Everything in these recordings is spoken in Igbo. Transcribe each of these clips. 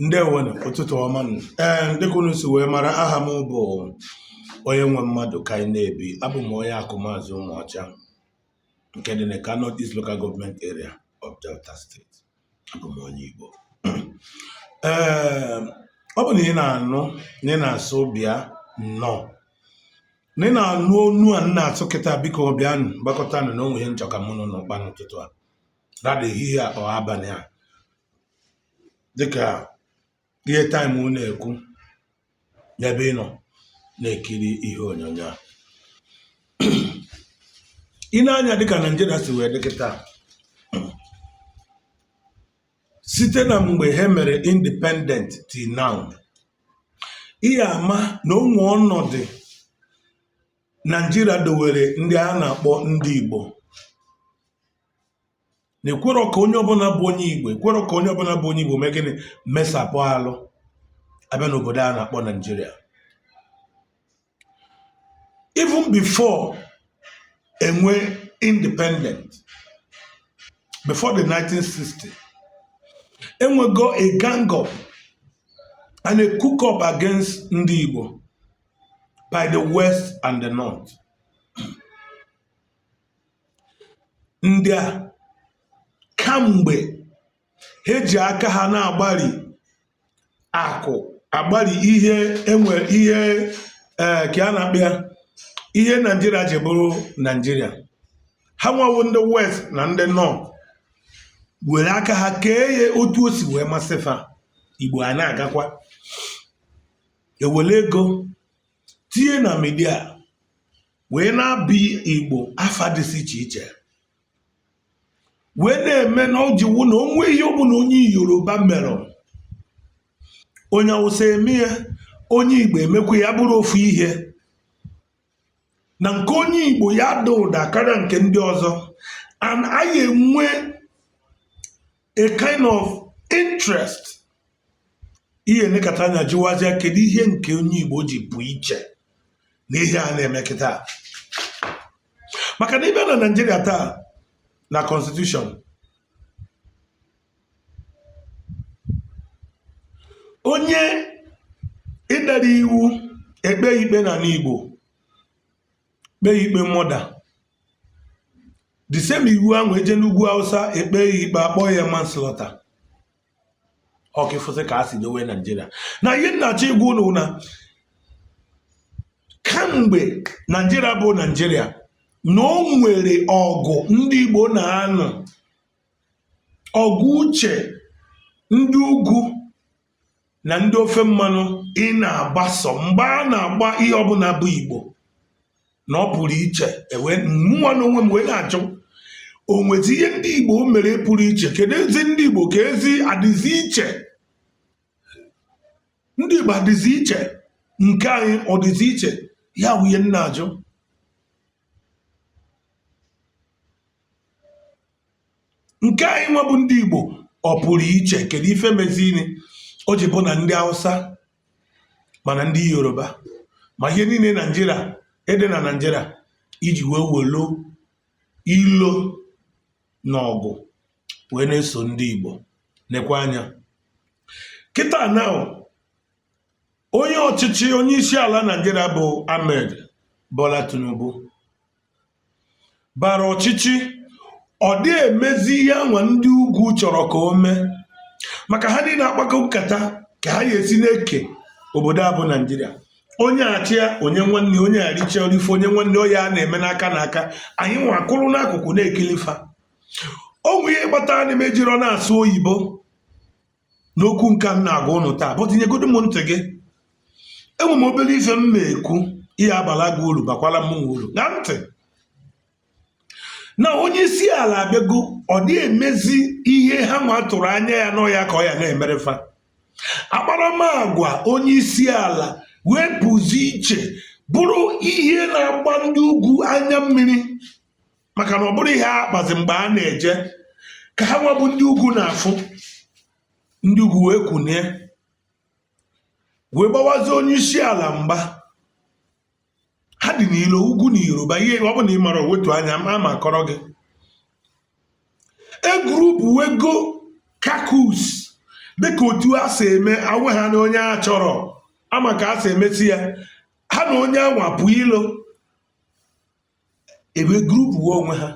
Ndewo ụtụtụ ọma nụ. Dịka unu si wee mara, aha m bụ onye nwe mmadụ ka anyị na-ebi. Abụ m onye akụ Maazị Ụmụọcha nke dị na Kano East Local Government Area of Delta State. Abụ m onye Igbo. Ọ bụ na ị na-anụ na ị na-asụ bịa nnọọ na ị na-anụ onu a na-atụ kịta, biko bịanụ gbakọtanụ na onwe ihe nchọ ka mụ nọ n'ụkpa n'ụtụtụ a rada ehihie ọ abalị a, dịka ihe taịm na-ekwu n'ebe ị nọ na-ekiri ihe onyonyo a. Ị na-anya dịka Naịjirịa si wee dịkịta site na mgbe ha mere independent till now, ihe ama na ụmụ ọnọdụ Naịjirịa dowere ndị a na-akpọ ndị Igbo na-ekwerọ ka onye ọbụla bụ onye Igbo, ekwerọ ka onye ọbụla bụ onye Igbo mee gịnị, mesapụ alụ abịa n'obodo a na-akpọ Nigeria. Even before enwe independent, before the 1960, enwego a gang up and a cook up against ndị Igbo by the west and the north. Ndị a kamgbe ha ji aka ha na-agbari akụ, agbari ihe enwere ihe ka a na-akpịa ihe Nigeria ji bụrụ Nigeria. Ha nwawo ndị west na ndị north were aka ha kee ya otu o si wee masịfa. Igbo a na-agakwa ewere ego tinye na midia wee na-abị Igbo afa dịsị iche iche, wee na-eme na ojiwu na onwe ihe ọbụla onye Yoruba mere, onye Hausa eme ya, onye Igbo emekwa ya bụrụ ofu ihe, na nke onye Igbo ya dị ụda karịa nke ndị ọzọ. And anyị enwe a kind of interest ihe nekata anya jụwazịa kedu ihe nke onye Igbo ji pụ iche na ihe a na-eme kịta. Maka na ịbịa na Nigeria taa, na constitution, onye ịdara iwu ekpe ikpe n'ala Igbo, kpee ikpe mọda, the same iwu ahụ eje n'ugwu Hausa ekpe ikpe akpọ ya manslaughter. Ọkịfụsị ka a si dowe Nigeria. Na ihe nnachi igwu ụlọ na kamgbe Nigeria bụ Nigeria, na o nwere ọgụ ndị Igbo na-anụ, ọgụ uche ndị ugwu na ndị ofe mmanụ ị na-agbaso mgbe a na-agba ihe ọbụla bụ Igbo na ọ pụrụ iche. Mụnwa na onwe m wee na-achụ onwezi ihe ndị Igbo mere pụrụ iche. Kedu ezi ndị Igbo ka ezi adịzi iche? Ndị Igbo adịzi iche, nke anyị ọ dịzi iche? Ya bụ ihe m na-ajụ. Nke anyị nwa bụ ndị Igbo ọ pụrụ iche? Kedu ife mezini o ji bụ na ndị Hausa mana ndị Yoruba ma ihe niile Nigeria ede na Nigeria iji wee welo ilo na ọgụ wee na-eso ndị Igbo? Nekwa anya kịta na onye ọchịchị, onye isi ala Nigeria bụ Ahmed Bola Tinubu bara ọchịchị, ọ dị emezi ihe anwa ndị ugwu chọrọ ka o mee, maka ha niile akpakọ nkata ka ha ga-esi na-eke obodo a bụ Nigeria. Onye achịa onye nwanne, onye aricha orife onye nwanne, onye a na-eme n'aka n'aka, anyị nwa akụrụ n'akụkụ na-ekilifa. O nwe ihe kpatara na emejirọ na-asụ oyibo n'okwu nke m na-agwa ụnụ taa, bụ tinyegodo m ntị gị. Enwe m obere ife m na-ekwu, ihe abala gị uru bakwala m uru na ntị. Na onye isi ala abịago, ọ dị emezi ihe ha nwa tụrụ anya ya n'ọya ka ọ ya na-emerefa. Akparamagwa onye isi ala wee pụzi iche, bụrụ ihe na-agba ndị ugwu anya mmiri, maka na ọ bụrụ ihe akpazi mgbe a na-eje ka ha nwa bụ ndị ugwu na-afụ. Ndị ugwu wee kwunie, wee gbawazi onye isi ala mgba. Ha dị n'ilo ugwu na Yoruba, ihe ọ bụ na ị mara wetu anya ama akọrọ gị. A group wego caucus dịka otu a si eme awe ha na onye a chọrọ ama ka a si emesi ya ha na onye anwa pụ ilo ebe grupu onwe ha.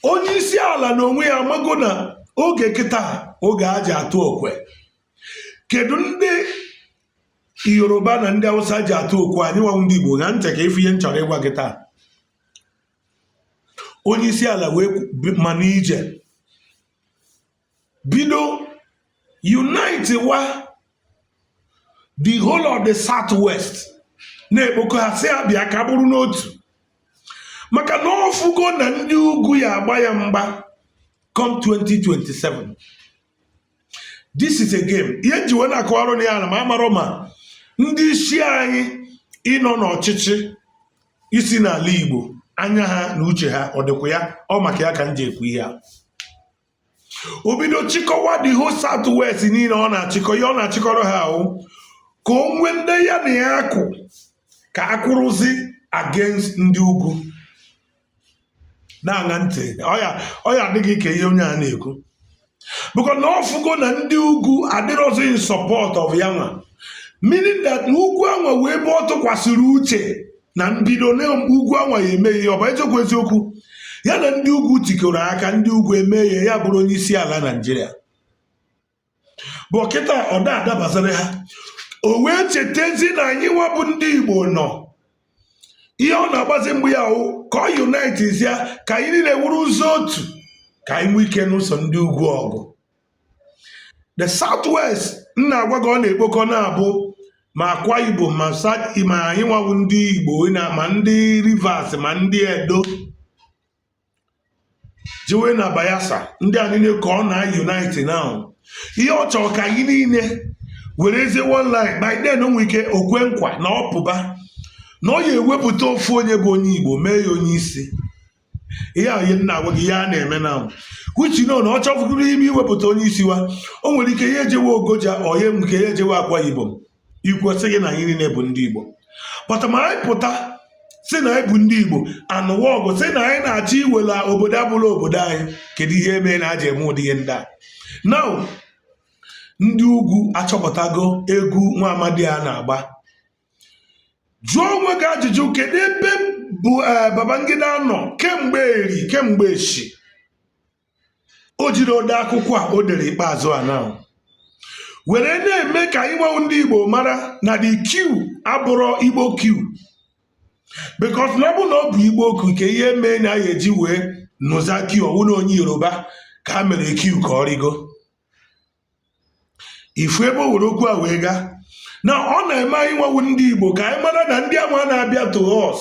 Onye isi ala na onwe ya amago na oge kịta oge a ji atụ okwe. Kedu ndị Yoruba na ndị Hausa ji atụ okwe anyị nwa ndị Igbo na ntị ka ife ihe m chọrọ ịgwa gị taa. Onye isi ala wee mana ije bido unite wa the whole of the Southwest na-ekpokọ ha si abịa ka bụrụ n'otu maka na ọfụgo na ndị ugwu ya agba ya mgba come 2027. This is a game. Ihe nji wee na-akọwarụ na ya na ma amarọ ma ndị isi anyị ịnọ n'ọchịchị isi n'ala Igbo anya ha na uche ha ọ dịkwa ya ọ maka ya ka m ji ekwu ihe a. O bido chịkọwa the whole Southwest niile ọ na-achịkọ ya ọ na-achịkọrọ ha ahụ ka o nwee ndị ya na ya akụ ka akwụrụzi against ndị ugwu. Na-aṅa ntị ọ ya adịghị ka ihe onye a na-ekwu because na ọfụgo na ndị ugwu adịrọzi in support of ya nwa, meaning that ugwu anwa wee ebe ọ tụkwasịrị uche na mbido na ugwu anwa ya eme ihe ọ bụ eziokwu ya na ndị ugwu tikọrọ aka ndị ugwu eme ihe ya bụrụ onye isi ala Naịjirịa bụ kịta ọ da-adabazara ha. O wee chetezi na anyị nwa bụ ndị Igbo nọ ihe ọ na-agbazi mgbe ya ka ọ unite ya ka anyị niile wuru ụzọ otu ka anyị nwee ike n'ụzọ ndị ugwu ọgụ. The Southwest na-agwa gị ọ na-ekpokọ na-abụ ma Akwa Ibom ma anyị nwawu ndị Igbo ma ndị Rivers ma ndị Edo jewe na Bayelsa ndị a niile ka ọ na-unite now. Ihe ọ chọrọ ka anyị niile were eze one line by then onwe ike okwe nkwa na ọpụba na ọ ya ewepụta ofu onye bụ onye Igbo mee ya onye isi. Ihe ahụ ihe nna agwa gị ya na-eme na uchi na ọ chọfụgoro ime iwepụta onye isi wa o nwere ike ya ejewe Ogoja onye nke ya ejewe Akwa Ibom ikwesị gị na anyị niile bụ ndị Igbo pụta ma anyị pụta si na anyị bụ ndị Igbo anụwa ọgụ si na anyị na-achọ iwela obodo abụrụ obodo anyị. Kedu ihe eme na aja eme ụdị ihe ndị a now? Ndị ugwu achọpụtago egwu nwa amadi a na-agba. Jụọ onwe gị ajụjụ, kedu ebe bụ Babangida nọ kemgbe echi o jiri ode akwụkwọ a o dere ikpeazụ a na were na-eme ka anyị nwewu ndị Igbo mara na the Q abụrọ Igbo Q because na ọ bụ na ọ bụ Igbo Q nke ihe mee na ya eji wee nụza Q ọwụ na onye Yoruba ka a mere Q ka ọ rigo ifu ebe o were okwu a wee gaa na ọ na-eme anyị nwewu ndị Igbo ka anyị mara na ndị anwa na-abịa to us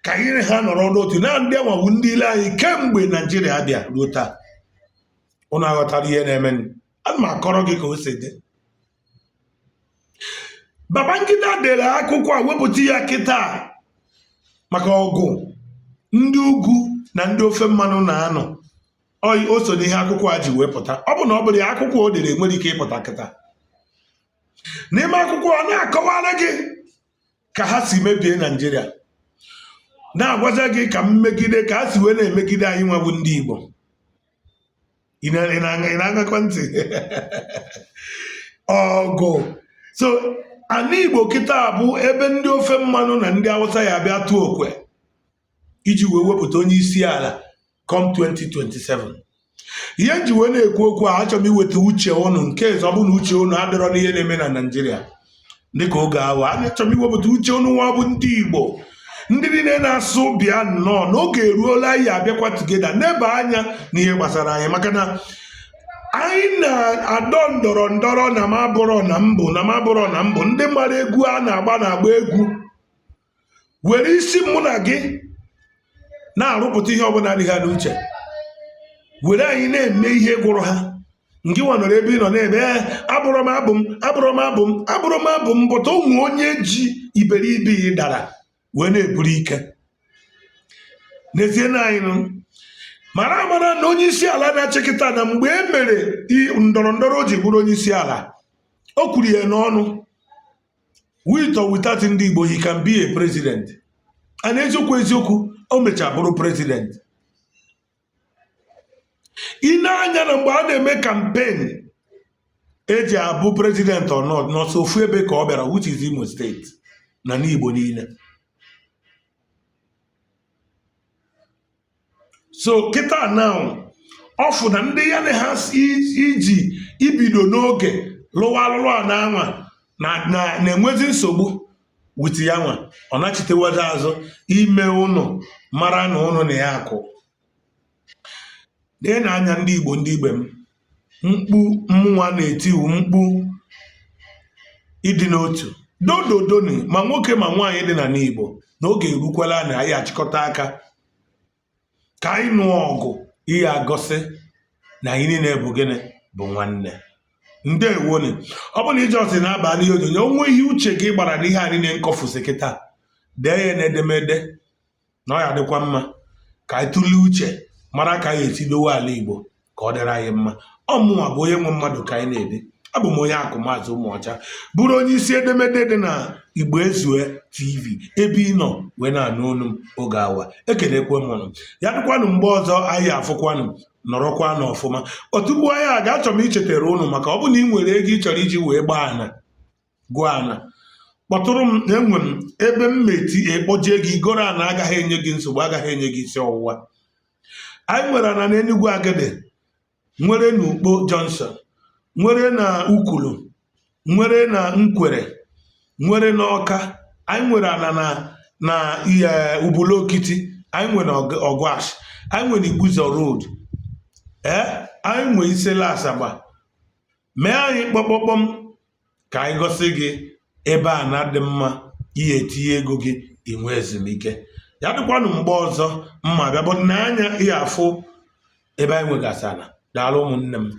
ka anyị ha nọrọ n'otu na ndị anwawu ndị ile anyị kemgbe Naijiria bịa ruo taa. Ụnụ aghọtara ihe na-eme. Ana m akọrọ gị ka o si dị. Babangida dere akwụkwọ a wepụta ya kịta maka ọgụ ndị ugwu na ndị ofe mmanụ na-anọ. O so n'ihe akwụkwọ a ji wepụta. Ọ bụ na ọ bụrụ ya akwụkwọ o dere nwere ike ịpụta kịta. N'ime akwụkwọ ọ na-akọwara gị ka ha si mebie Naijiria na-agwaza gị ka mmegide ka ha si wee na-emegide anyị nwabu ndị Igbo. Ị na-aṅakọ ntị ọgụ. So ana Igbo kịta bụ ebe ndị ofe mmanụ na ndị Hausa ya bịa tụọ okwe iji wee wepụta onye isi ala come 2027. Ihe nji wee na-ekwu okwu a achọrọ m iweta uche ụnụ nke ọzọ bụ na uche ụnụ adịrọ n'ihe na-eme na Naịjirịa dịka oge ahụ. Achọrọ m iwepụta uche ụnụ nwa bụ ndị Igbo ndị niile na-asụ bịa nnọọ n'oge eruola anyị abịakwa tugeda n'ebe anya n'ihe gbasara anyị maka na anyị na-adọ ndọrọ ndọrọ na mabụrọ na mbụ ndị mara egwu a na-agba egwu were isi mụ na gị na-arụpụta ihe ọbụla adịghị ha n'uche were anyị na-eme ihe gwụrụ ha. Nke nwa nọrọ ebe ị nọ na-eme abụrọ m abụ m bụta ụmụ onye ji iberibe dara wee na-eburu ike. N'ezie na anyị mara amara na onye isi ala na-achịkịta na mgbe e mere ndọrọ ndọrọ o ji bụrụ onye isi ala o kwuru ya n'ọnụ with or without ndị Igbo he can be a president. A na-eziokwu o mecha bụrụ president. Ị na-anya na mgbe a na-eme kampen eji abụ president or not n'ọsọ ofu ebe ka ọ bịara, which is Imo steeti na n'Igbo niile. So kịta now ọfụ na ndị ya na ha iji ibido n'oge lụwa alụlụ a na-anwa na-enwezi nsogbu wit ya nwa, ọ nachitewado azụ ime ụnụ mara na ụnụ na ya akụ. Lee na-anya ndị Igbo, ndị igbe m, mkpu mmụnwa na-eti iwu mkpu ịdị n'otu dododoni ma nwoke ma nwaanyị dị na n'Igbo, na oge erukwala na anyị achịkọta aka ka anyị nụọ ọgụ ihe agọsị na anyị niile bụ gịnị bụ nwanne. Ndewonu. Ọ bụ na ije ọsị na-aba n'ihe onyonyo, onwe ihe uche gị gbara n'ihe anyị niile nkọfusi kịta, dee ya n'edemede na ọ ya dịkwa mma ka anyị tụlee uche mara ka anyị esi dowe ala Igbo ka ọ dịrị anyị mma. Ọmụnwa bụ onye nwe mmadụ ka anyị na-ede. Abụ m onye akụ Maazị Ụmụọcha, bụrụ onye isi edemede dị na Igbo Ezue TV, ebe ị nọ wee na-anụ olu m oge awa. Ekelekwe m ụnụ, ya dịkwanụ mgbe ọzọ anyị afụkwanụ, nọrọkwa n'ọfụma. Otubu anyị a ga-achọ m ichetara ụnụ, maka ọ bụ na ị nwere ego ị chọrọ iji wee gbaa ana gụọ ana, kpọtụrụ m. Enwe m ebe m meti ekpojie gị goro ana, agaghị enye gị nsogbu, agaghị enye gị isi ọwụwa. Anyị nwere ana na Enugu Agede, nwere na Ukpo Junction, nwere na Ukulu, nwere na Nkwere, nwere na Ọka. Anyị nwere ana na Ubulokiti, anyị nwere Ogwash, anyị nwere Igbuzo Road, anyị nwere Isele Asaba. Mee anyị kpọkpọkpọm ka anyị gosi gị ebe a na-adị mma ihe etinye ego gị inwe ezumike. Ya dịkwanụ mgbe ọzọ mma bịa bụ n'anya ihe afụ ebe anyị nwegasị ala. Daalụ ụmụnne m.